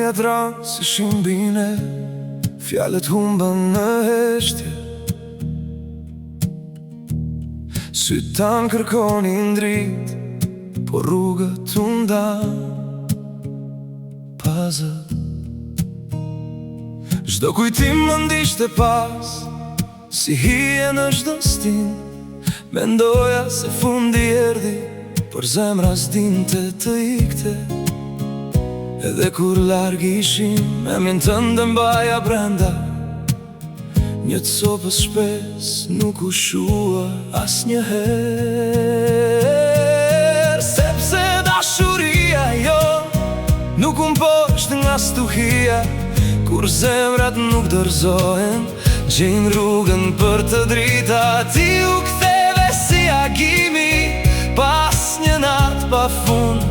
Zemja dranë si shimbine, fjallet humbën në heshtje. Sytë tanë kërkonin drit, por rrugët u ndanë pa zë. Çdo kujtim më ndishte pas, si hije në çdo stin. Mendoja se fundi erdhi, por zemra s'dinte të ikte. Edhe kur larg ishim, emrin tënde mbaja brenda. Një copës shpes nuk u shua asnjëherë. Sepse dashuria jo nuk poshtë nga stuhia. Kur zemrat nuk dorëzohen, gjejnë rrugën për të drita. Ti u ktheve si agimi, pas një natë pa fund.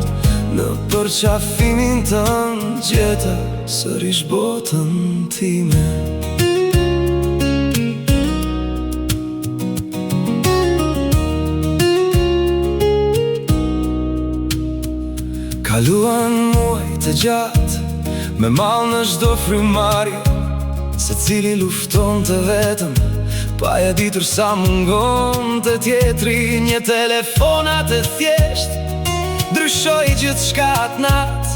Në përqafimin tënë gjeta sërish botën time. Kaluan muaj të gjatë, me mal në çdo frymari. Se cili lufton të vetëm, pa e ditur sa mungon të tjetri. Një telefonat e thjesht ndryshoj gjithë shka atë natë.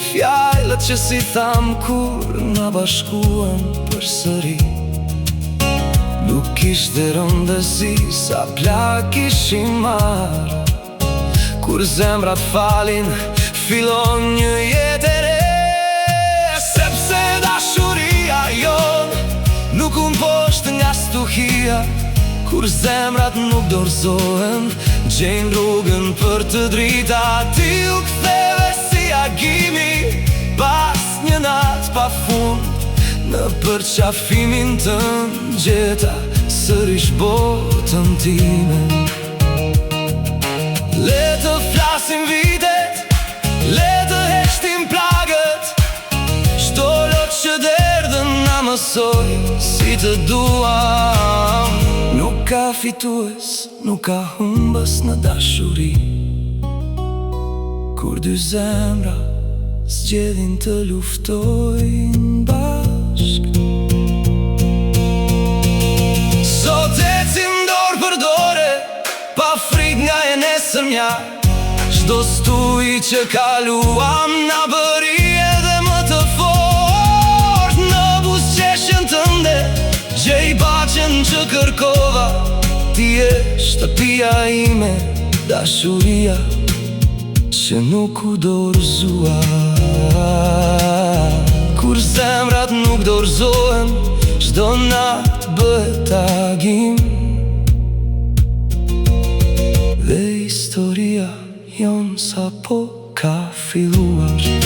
Fjallët që si tham kur nga bashkuan për sëri. Nuk ishte rëndësi sa plak ishim marrë. Kur zemrat falin, fillon një jetë e re. Sepse dashuria jon nuk poshtë nga stuhia. Kur zemrat nuk dorëzohen, gjejnë rrugën për të drita. Ti u ktheve si agimi, pas një natë pa fund. Në përqafimin tënë gjeta sërish botën time. Le të flasim vitet, le të heshtim plagët. Çdo lot që derdhën na mësoj si të duam. Nuk ka fitues, nuk ka humbës në dashuri. Kur dy zemra zgjedhin të luftojnë bashk. Sot ecim dorë për dore, pa frik nga e nesërmja. Çdo stuj që kaluam na bëri edhe më të fort. Në buzëqeshjen tënde gjej baqen që kërkova. Ti je shtëpia ime, dashuria që nuk u dorëzua. Kur zemrat nuk dorëzohen, çdo natë bëhet agim. Dhe historia jon sa po ka filluar.